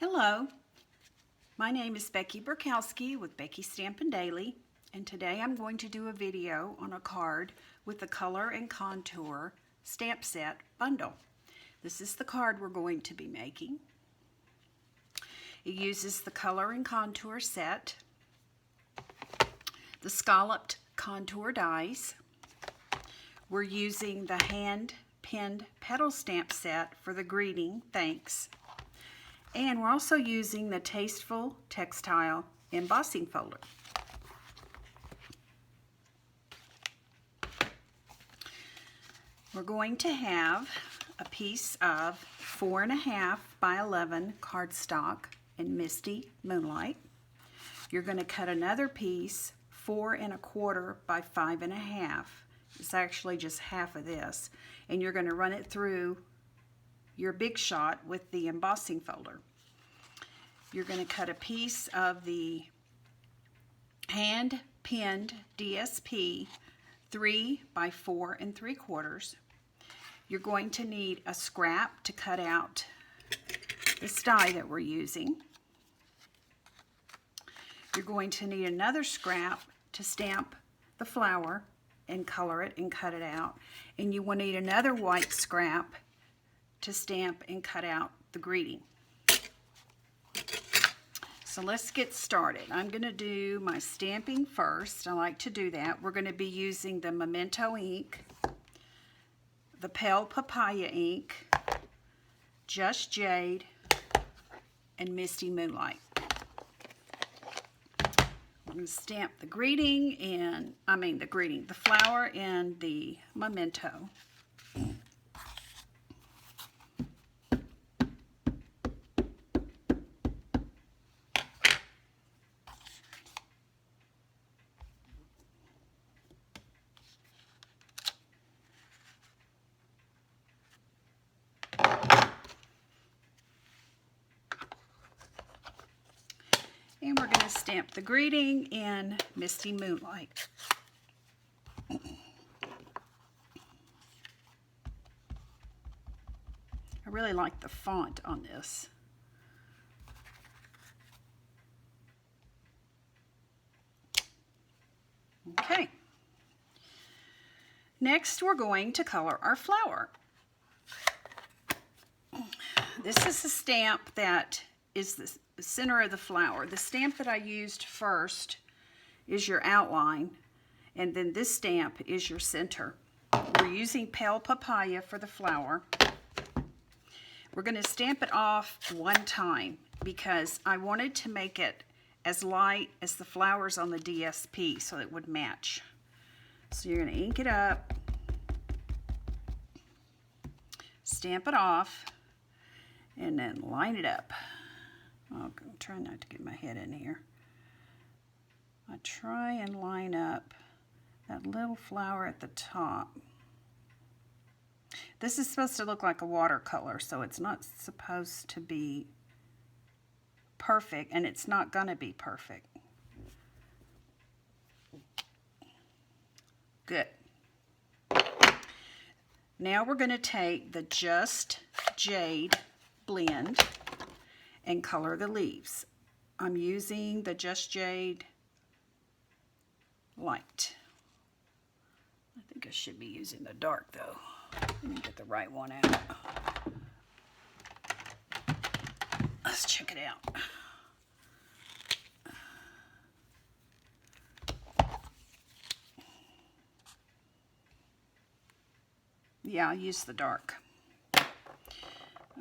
Hello, my name is Becky Burkowski with Becky Stampin' Daily, and today I'm going to do a video on a card with the Color and Contour Stamp Set Bundle. This is the card we're going to be making. It uses the Color and Contour set, the scalloped contour dies. We're using the hand-pinned petal stamp set for the greeting, thanks. And we're also using the Tasteful Textile embossing folder. We're going to have a piece of 4.5 by 11 cardstock in Misty Moonlight. You're going to cut another piece 4.25 by 5.5. It's actually just half of this, and you're going to run it through your Big Shot with the embossing folder. You're going to cut a piece of the hand-pinned DSP 3 by 4.75. You're going to need a scrap to cut out this die that we're using. You're going to need another scrap to stamp the flower and color it and cut it out. And you will need another white scrap to stamp and cut out the greeting. So let's get started. I'm going to do my stamping first. I like to do that. We're going to be using the Memento ink, the Pale Papaya ink, Just Jade, and Misty Moonlight. I'm going to stamp the greeting and, the flower and the Memento. And we're going to stamp the greeting in Misty Moonlight. I really like the font on this. Okay. Next, we're going to color our flower. This is a stamp that is the center of the flower. The stamp that I used first is your outline, and then this stamp is your center. We're using Pale Papaya for the flower. We're going to stamp it off one time because I wanted to make it as light as the flowers on the DSP so it would match. So you're going to ink it up, stamp it off, and then line it up. I'm trying not to get my head in here. I try and line up that little flower at the top. This is supposed to look like a watercolor, so it's not supposed to be perfect, and it's not going to be perfect. Good. Now we're going to take the Just Jade blend and color the leaves. I'm using the Just Jade light. I think I should be using the dark though. Let me get the right one out. Let's check it out. Yeah, I'll use the dark.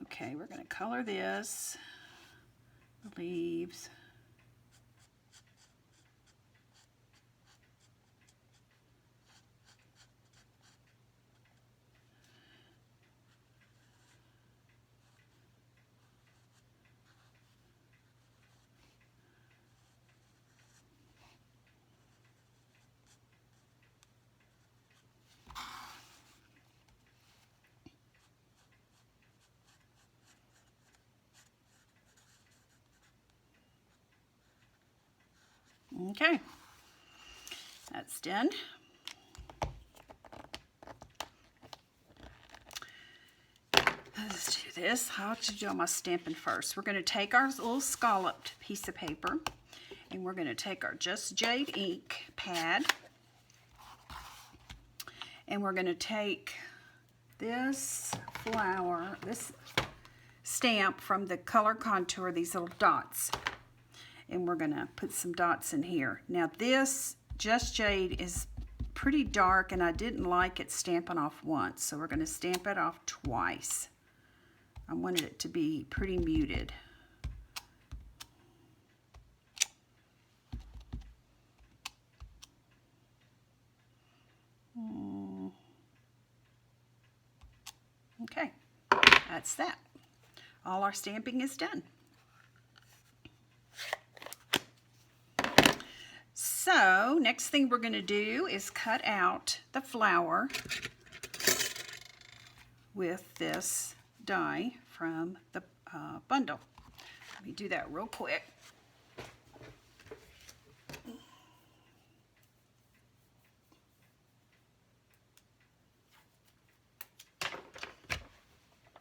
Okay, we're going to color this. The leaves. Okay, that's done. Let's do this. How to do my Stampin' first. We're going to take our little scalloped piece of paper, and we're going to take our Just Jade ink pad, and we're going to take this flower, this stamp from the color contour, these little dots, and we're going to put some dots in here. Now this Just Jade is pretty dark, and I didn't like it stamping off once, so we're going to stamp it off twice. I wanted it to be pretty muted. Okay, that's that. All our stamping is done. So next thing we're going to do is cut out the flower with this die from the bundle. Let me do that real quick.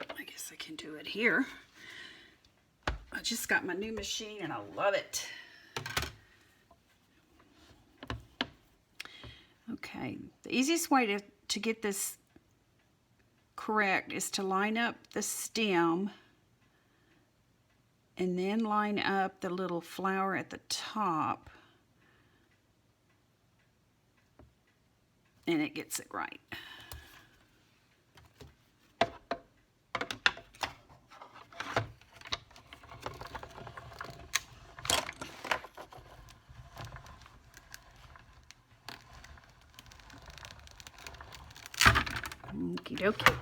I guess I can do it here. I just got my new machine and I love it. Okay, the easiest way to get this correct is to line up the stem and then line up the little flower at the top, and it gets it right. Okie dokie.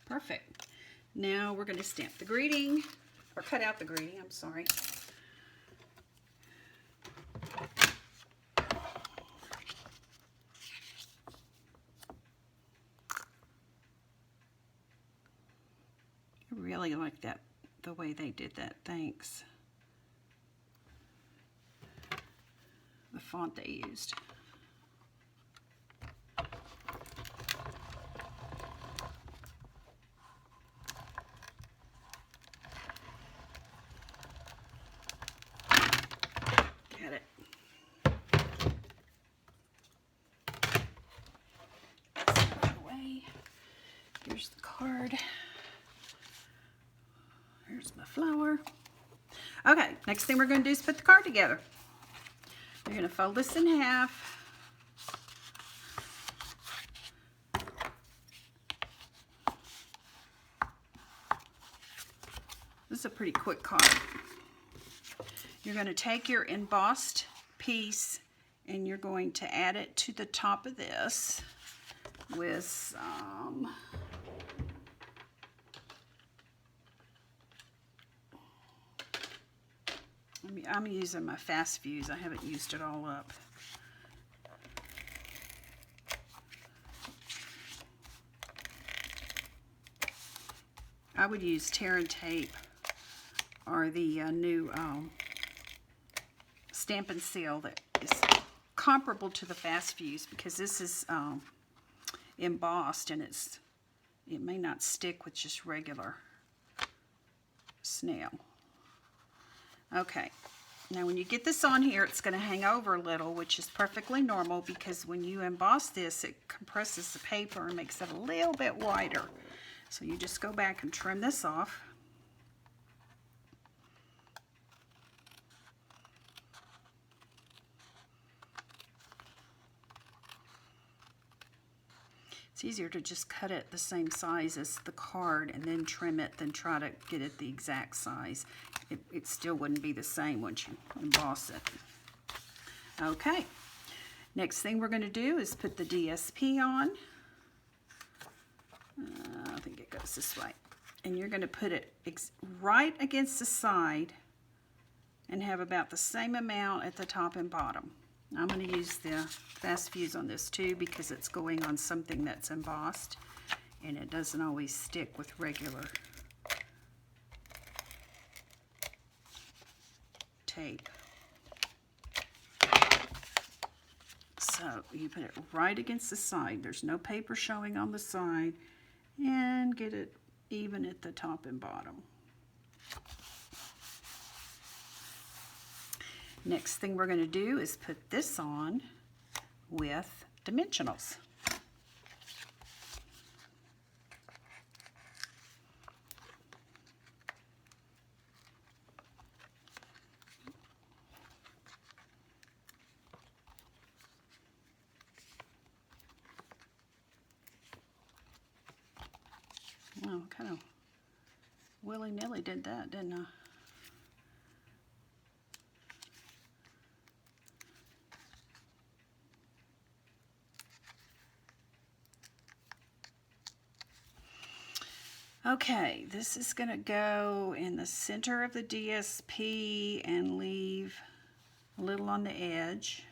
Perfect. Now we're going to stamp the greeting, or cut out the greeting, I'm sorry. I really like that, the way they did that. Thanks. The font they used. Get it. That's out of the way. Here's the card. Here's my flower. Okay, next thing we're going to do is put the card together. You're going to fold this in half. This is a pretty quick card. You're going to take your embossed piece and you're going to add it to the top of this with some I'm using my fast fuse. I haven't used it all up. I would use tear and tape or the new Stampin' Seal that is comparable to the fast fuse, because this is embossed and it may not stick with just regular snail. Okay, now when you get this on here, it's going to hang over a little, which is perfectly normal, because when you emboss this, it compresses the paper and makes it a little bit wider. So you just go back and trim this off. It's easier to just cut it the same size as the card and then trim it than try to get it the exact size. It still wouldn't be the same once you emboss it. Okay, next thing we're going to do is put the DSP on. I think it goes this way. And you're going to put it right against the side and have about the same amount at the top and bottom. I'm going to use the fast fuse on this too, because it's going on something that's embossed and it doesn't always stick with regular tape. So you put it right against the side. There's no paper showing on the side. And get it even at the top and bottom. Next thing we're going to do is put this on with dimensionals. Well, kind of willy-nilly did that, didn't I? Okay, this is going to go in the center of the DSP and leave a little on the edge.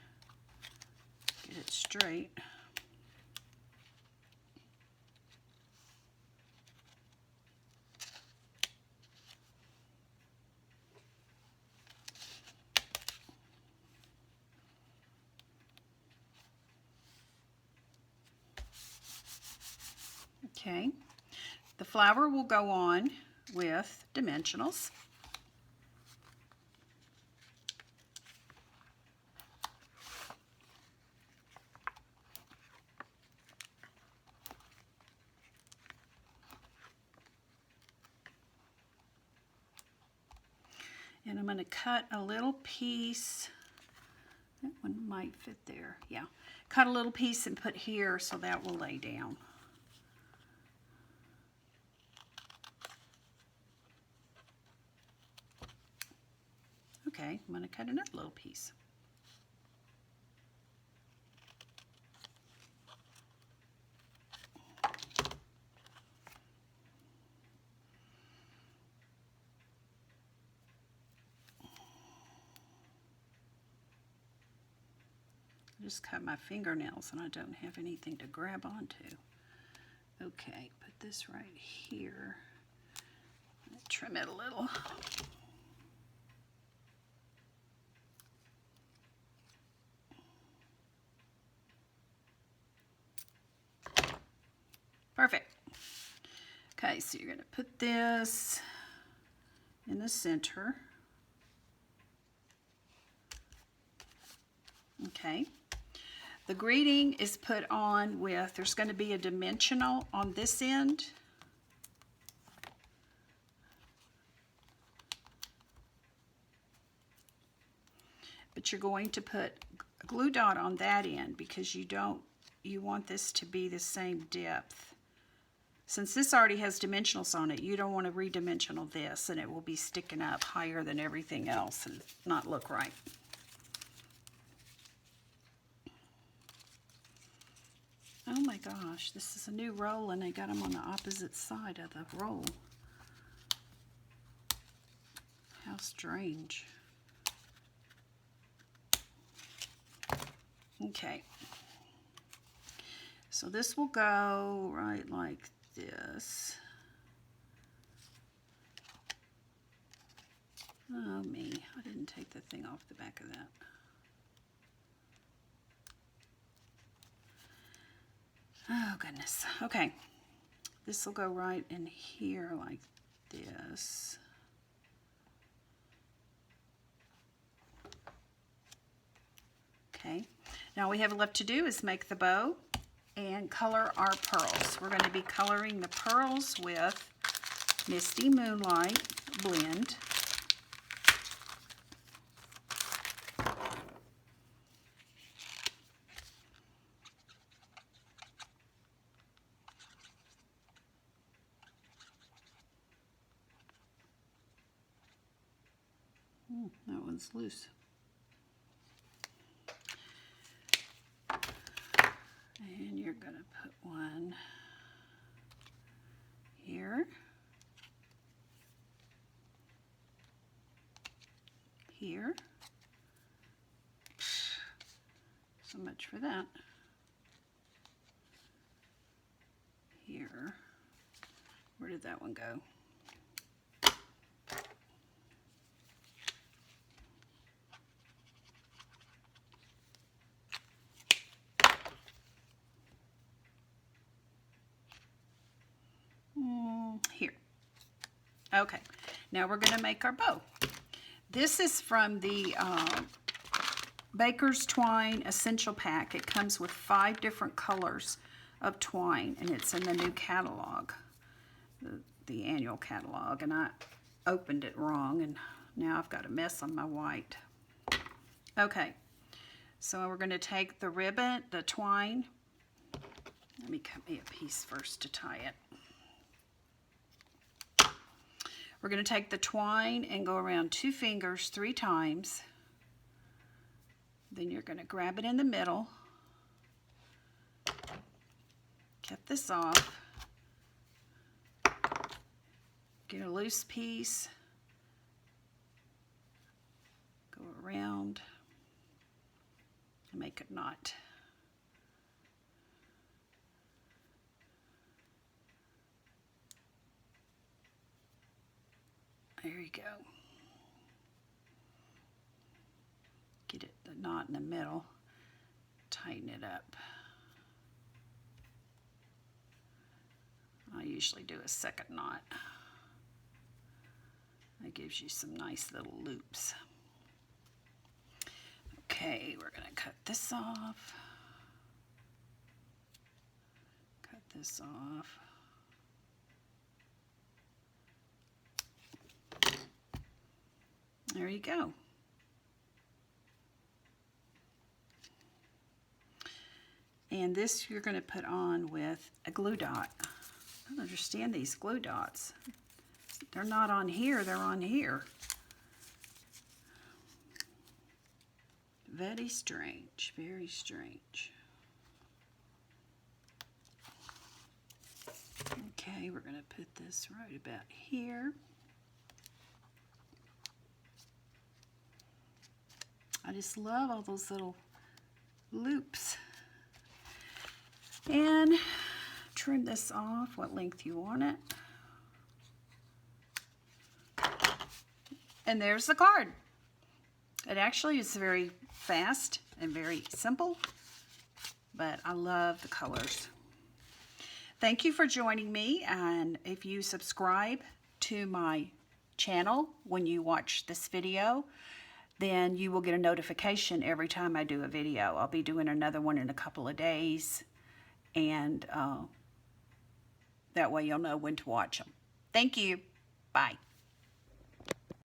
Get it straight. Okay. The flower will go on with dimensionals. And I'm going to cut a little piece. That one might fit there. Yeah. Cut a little piece and put here so that will lay down. Okay, I'm going to cut another little piece. I just cut my fingernails and I don't have anything to grab onto. Okay, put this right here. Trim it a little. Perfect. Okay, so you're going to put this in the center. Okay. The greeting is put on with, there's going to be a dimensional on this end. But you're going to put a glue dot on that end because you want this to be the same depth. Since this already has dimensionals on it, you don't want to redimensional this and it will be sticking up higher than everything else and not look right. Oh my gosh, this is a new roll and I got them on the opposite side of the roll. How strange. Okay. So this will go right like this. Oh me, I didn't take the thing off the back of that. Oh goodness. Okay. This will go right in here like this. Okay. Now all we have left to do is make the bow and color our pearls. We're going to be coloring the pearls with Misty Moonlight Blend. That one's loose. And you're going to put one here, here. So much for that. Here. Where did that one go? Okay, now we're going to make our bow. This is from the Baker's Twine Essential Pack. It comes with 5 different colors of twine, and it's in the new catalog, the annual catalog, and I opened it wrong, and now I've got a mess on my white. Okay, so we're going to take the ribbon, the twine. Let me cut me a piece first to tie it. We're going to take the twine and go around 2 fingers 3 times. Then you're going to grab it in the middle. Cut this off. Get a loose piece. Go around and make a knot. There you go. Get it, the knot in the middle. Tighten it up. I usually do a second knot. That gives you some nice little loops. Okay, we're going to cut this off. Cut this off. There you go. And this you're going to put on with a glue dot. I don't understand these glue dots. They're not on here, they're on here. Very strange, very strange. Okay, we're going to put this right about here. I just love all those little loops. And trim this off what length you want it. And there's the card. It actually is very fast and very simple, but I love the colors. Thank you for joining me, and if you subscribe to my channel when you watch this video, then you will get a notification every time I do a video. I'll be doing another one in a couple of days, and that way you'll know when to watch them. Thank you. Bye.